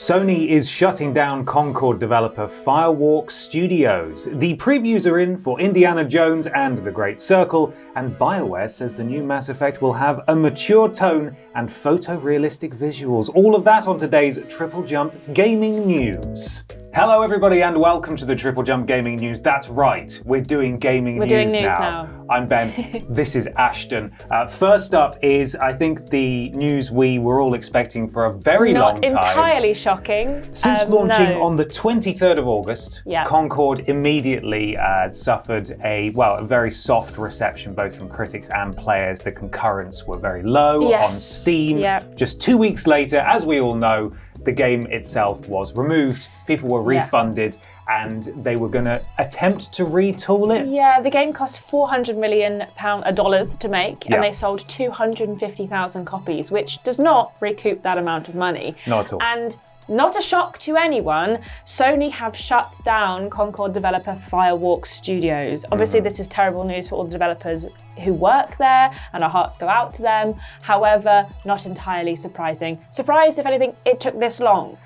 Sony is shutting down Concord developer Firewalk Studios. The previews are in for Indiana Jones and The Great Circle, and Bioware says the new Mass Effect will have a mature tone and photorealistic visuals. All of that on today's TripleJump Gaming News. Hello everybody and welcome to the TripleJump Gaming News. That's right, we're doing gaming news now. I'm Ben, this is Ashton. First up is, I think, the news we were all expecting for a very long time. Not entirely shocking. Since launching on the 23rd of August, Concord immediately suffered a very soft reception both from critics and players. The concurrence were very low on Steam. Just 2 weeks later, as we all know, the game itself was removed, people were refunded, and they were going to attempt to retool it. Yeah, the game cost $400 million to make, and they sold 250,000 copies, which does not recoup that amount of money. Not at all. And not a shock to anyone, Sony have shut down Concord developer Firewalk Studios. Obviously, this is terrible news for all the developers who work there, and our hearts go out to them. However, not entirely surprising. Surprised, if anything, it took this long.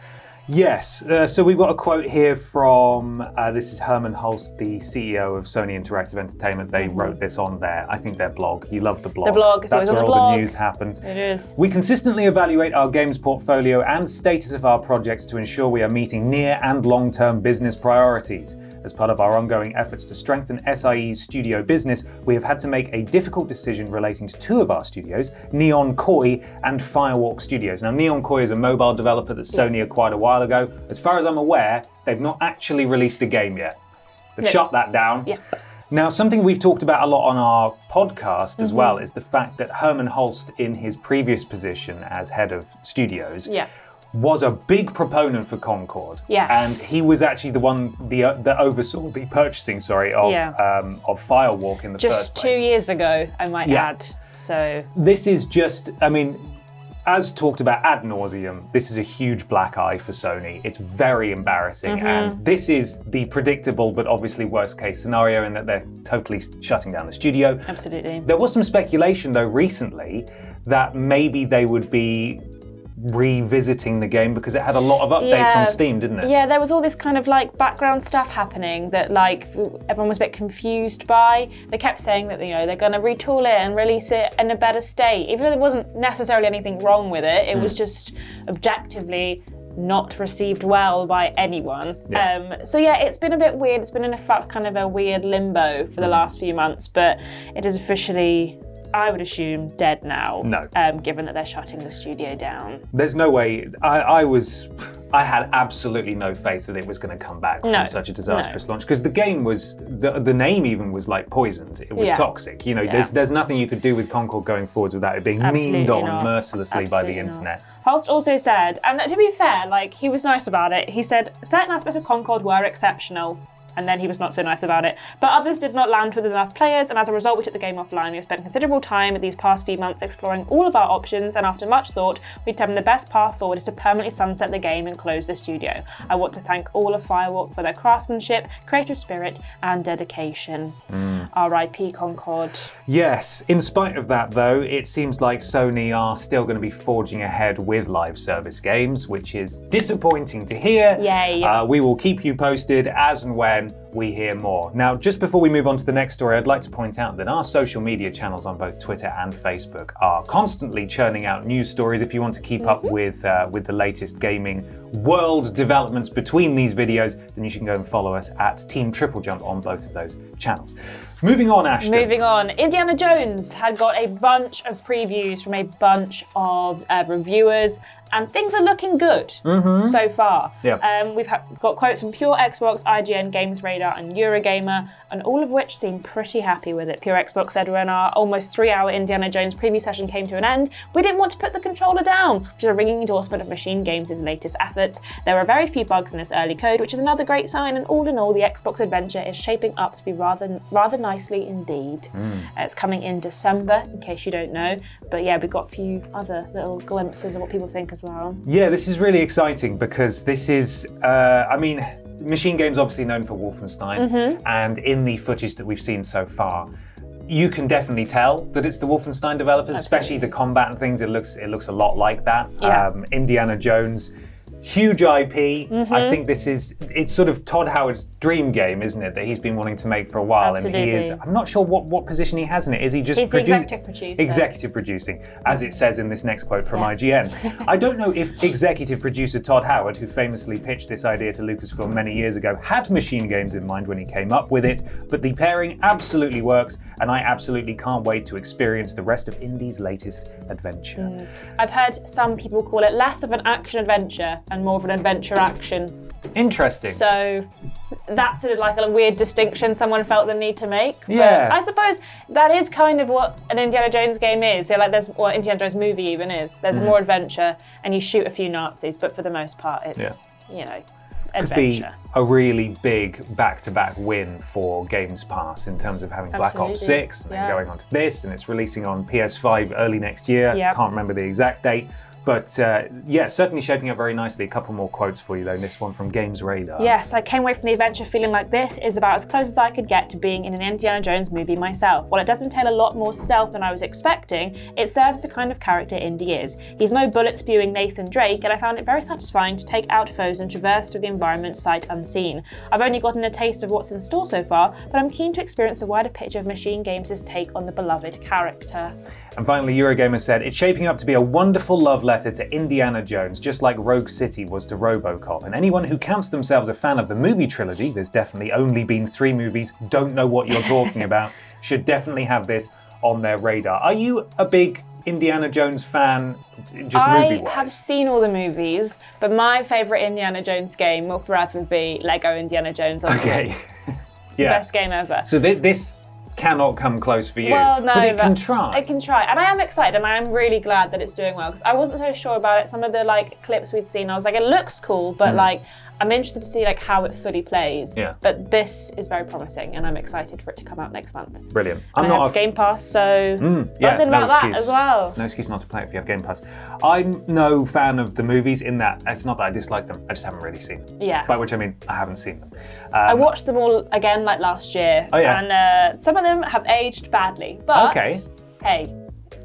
Yes, so we've got a quote here from, this is Herman Hulst, the CEO of Sony Interactive Entertainment. They wrote this on their blog. You love the blog. The blog, that's where all the news happens. It is. We consistently evaluate our games portfolio and status of our projects to ensure we are meeting near and long-term business priorities. As part of our ongoing efforts to strengthen SIE's studio business, we have had to make a difficult decision relating to two of our studios, Neon Koi and Firewalk Studios. Now, Neon Koi is a mobile developer that Sony acquired a while ago. As far as I'm aware, they've not actually released a game yet. They've shut that down. Now, something we've talked about a lot on our podcast as well is the fact that Herman Hulst, in his previous position as head of studios, was a big proponent for Concord. And he was actually the one that oversaw the purchasing, of Firewalk in the first place. Just 2 years ago, I might add. So this is just, as talked about ad nauseum, this is a huge black eye for Sony. It's very embarrassing, and this is the predictable but obviously worst case scenario in that they're totally shutting down the studio. Absolutely. There was some speculation though recently that maybe they would be revisiting the game because it had a lot of updates on Steam, didn't it? Yeah, there was all this kind of background stuff happening that everyone was a bit confused by. They kept saying that they're going to retool it and release it in a better state, even though there wasn't necessarily anything wrong with it. It was just objectively not received well by anyone. So it's been a bit weird. It's been in a weird limbo for the last few months, but it is officially, I would assume, dead now. No. Given that they're shutting the studio down. There's no way. I had absolutely no faith that it was going to come back from such a disastrous launch, because the game was, the name even was poisoned. It was toxic. There's nothing you could do with Concord going forwards without it being memed on mercilessly by the internet. Hulst also said, and to be fair, he was nice about it. He said certain aspects of Concord were exceptional, and then he was not so nice about it. But others did not land with enough players, and as a result we took the game offline. We have spent considerable time these past few months exploring all of our options, and after much thought, we determined the best path forward is to permanently sunset the game and close the studio. I want to thank all of Firewalk for their craftsmanship, creative spirit, and dedication. R.I.P. Concord. Yes, in spite of that though, it seems like Sony are still going to be forging ahead with live service games, which is disappointing to hear. Yay. We will keep you posted as and when we hear more. Now, just before we move on to the next story, I'd like to point out that our social media channels on both Twitter and Facebook are constantly churning out news stories. If you want to keep up with the latest gaming world developments between these videos, then you should go and follow us at Team TripleJump on both of those channels. Moving on, Ashton. Moving on. Indiana Jones had got a bunch of previews from a bunch of reviewers, and things are looking good so far. We've got quotes from Pure Xbox, IGN, Games Radar, and Eurogamer, and all of which seem pretty happy with it. Pure Xbox said when our almost 3-hour Indiana Jones preview session came to an end, we didn't want to put the controller down, which is a ringing endorsement of Machine Games' latest efforts. There were very few bugs in this early code, which is another great sign, and all in all, the Xbox adventure is shaping up to be rather nicely indeed. It's coming in December, in case you don't know, but we've got a few other little glimpses of what people think as well. Yeah, this is really exciting because this is, Machine Games obviously known for Wolfenstein, and in the footage that we've seen so far, you can definitely tell that it's the Wolfenstein developers, especially the combat and things. It looks a lot like that. Indiana Jones Huge IP. I think it's sort of Todd Howard's dream game, isn't it, that he's been wanting to make for a while. Absolutely. And he is, I'm not sure what position he has in it. Is he just He's the executive producer. Executive producing, as it says in this next quote from IGN. I don't know if executive producer Todd Howard, who famously pitched this idea to Lucasfilm many years ago, had machine games in mind when he came up with it, but the pairing absolutely works, and I absolutely can't wait to experience the rest of Indie's latest adventure. I've heard some people call it less of an action-adventure and more of an adventure-action. Interesting. So that's sort of like a weird distinction someone felt the need to make. Yeah. But I suppose that is kind of what an Indiana Jones game is. So like Indiana Jones movie even is. There's more adventure and you shoot a few Nazis, but for the most part it's, adventure. Could be a really big back-to-back win for Games Pass in terms of having Black Ops 6 and then going on to this, and it's releasing on PS5 early next year. Can't remember the exact date. But certainly shaping up very nicely. A couple more quotes for you though. This one from Games Radar. Yes, I came away from the adventure feeling like this is about as close as I could get to being in an Indiana Jones movie myself. While it does entail a lot more stealth than I was expecting, it serves the kind of character Indy is. He's no bullet-spewing Nathan Drake, and I found it very satisfying to take out foes and traverse through the environment sight unseen. I've only gotten a taste of what's in store so far, but I'm keen to experience the wider picture of Machine Games' take on the beloved character. And finally, Eurogamer said, it's shaping up to be a wonderful love letter to Indiana Jones, just like Rogue City was to RoboCop. And anyone who counts themselves a fan of the movie trilogy, there's definitely only been 3 movies, don't know what you're talking about, should definitely have this on their radar. Are you a big Indiana Jones fan, just movie-wise? I have seen all the movies, but my favourite Indiana Jones game will forever be Lego Indiana Jones. Okay. It's the best game ever. So this cannot come close for you. Well, no, but it can try. It can try, and I am excited, and I am really glad that it's doing well because I wasn't so sure about it. Some of the clips we'd seen, I was like, it looks cool, but I'm interested to see how it fully plays. Yeah. But this is very promising, and I'm excited for it to come out next month. Brilliant. And I have Game Pass, so buzzing about that as well. No excuse not to play it if you have Game Pass. I'm no fan of the movies in that it's not that I dislike them, I just haven't really seen them. Yeah. By which I mean I haven't seen them. I watched them all again last year, and some of them have aged badly, but hey,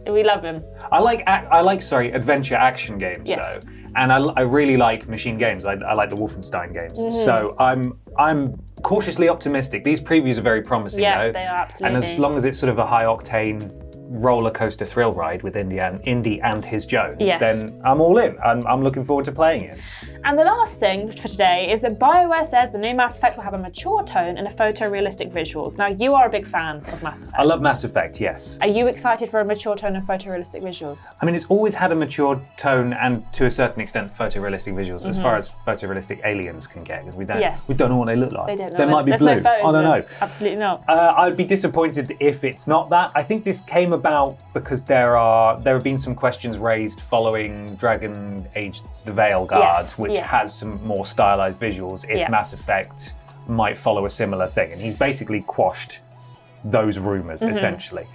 we love them. I like adventure action games though. And I really like machine games. I like the Wolfenstein games. So I'm cautiously optimistic. These previews are very promising. Yes, they are, absolutely. And as long as it's sort of a high octane roller coaster thrill ride with Indy and his Jones, then I'm all in. I'm looking forward to playing it. And the last thing for today is that Bioware says the new Mass Effect will have a mature tone and a photorealistic visuals. Now, you are a big fan of Mass Effect. I love Mass Effect, yes. Are you excited for a mature tone and photorealistic visuals? I mean, it's always had a mature tone and, to a certain extent, photorealistic visuals, as far as photorealistic aliens can get, because we don't know what they look like. They don't know. They might be There's blue. No photos, I don't know. Absolutely not. I'd be disappointed if it's not that. I think this came about because there have been some questions raised following Dragon Age: The Veilguard, which has some more stylized visuals, if Mass Effect might follow a similar thing. And he's basically quashed those rumors, essentially.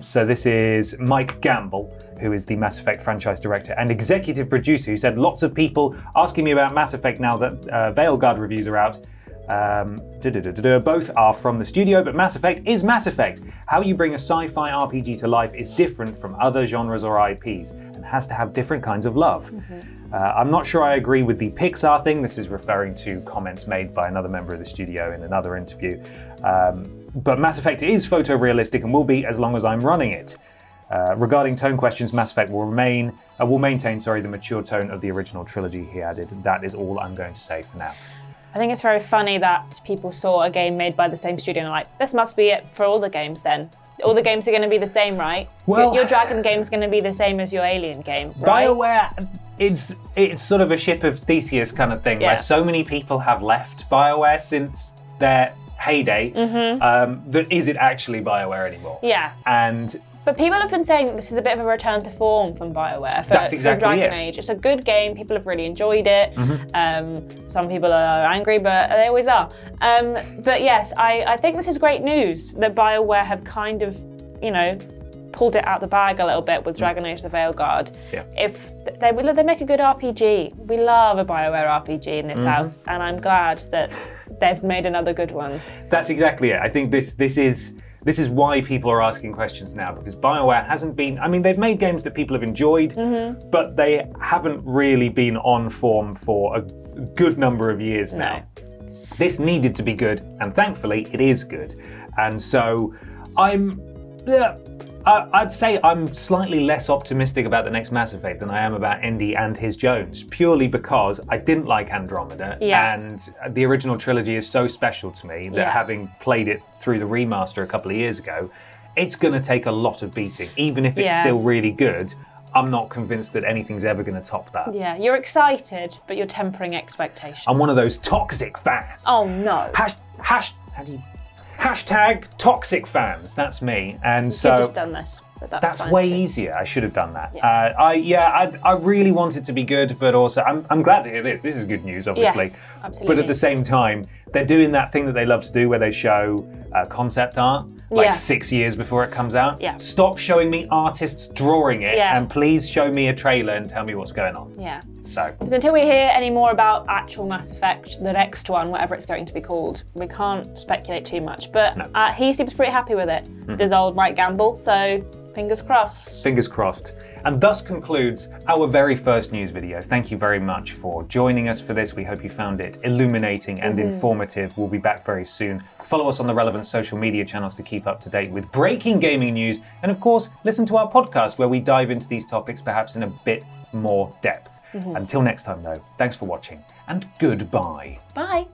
So this is Mike Gamble, who is the Mass Effect franchise director and executive producer, who said, lots of people asking me about Mass Effect now that Veilguard reviews are out. Both are from the studio, but Mass Effect is Mass Effect. How you bring a sci-fi RPG to life is different from other genres or IPs and has to have different kinds of love. I'm not sure I agree with the Pixar thing. This is referring to comments made by another member of the studio in another interview. But Mass Effect is photorealistic and will be as long as I'm running it. Regarding tone questions, Mass Effect will maintain the mature tone of the original trilogy, he added. That is all I'm going to say for now. I think it's very funny that people saw a game made by the same studio and are like, this must be it for all the games then. All the games are going to be the same, right? Well, your Dragon game's going to be the same as your Alien game, right? BioWare, it's sort of a ship of Theseus kind of thing, where so many people have left BioWare since their heyday, that is it actually BioWare anymore? Yeah. But people have been saying that this is a bit of a return to form from BioWare for Dragon Age. It's a good game. People have really enjoyed it. Some people are angry, but they always are. But yes, I think this is great news that BioWare have kind of, pulled it out the bag a little bit with Dragon Age: The Veilguard. Yeah. If they make a good RPG. We love a BioWare RPG in this house, and I'm glad that they've made another good one. That's exactly it. I think this is This is why people are asking questions now, because Bioware hasn't been... I mean, they've made games that people have enjoyed, but they haven't really been on form for a good number of years now. This needed to be good, and thankfully it is good. And so I'd say I'm slightly less optimistic about the next Mass Effect than I am about Indy and his Jones, purely because I didn't like Andromeda, and the original trilogy is so special to me that having played it through the remaster a couple of years ago, it's going to take a lot of beating. Even if it's still really good, I'm not convinced that anything's ever going to top that. Yeah, you're excited, but you're tempering expectations. I'm one of those toxic fans. Oh no. Hashtag toxic fans, that's me. And so you've just done this, but that's way too. Easier. I should have done that. I really want it to be good, but also I'm glad to hear this. This is good news, obviously. Yes, absolutely. But at the same time, they're doing that thing that they love to do where they show concept art 6 years before it comes out. Yeah. Stop showing me artists drawing it and please show me a trailer and tell me what's going on. Yeah. So until we hear any more about actual Mass Effect, the next one, whatever it's going to be called, we can't speculate too much. But he seems pretty happy with it. There's old Mike Gamble, so fingers crossed. Fingers crossed. And thus concludes our very first news video. Thank you very much for joining us for this. We hope you found it illuminating and informative. We'll be back very soon. Follow us on the relevant social media channels to keep up to date with breaking gaming news. And of course, listen to our podcast where we dive into these topics perhaps in a bit more depth. Until next time though, thanks for watching and goodbye. Bye.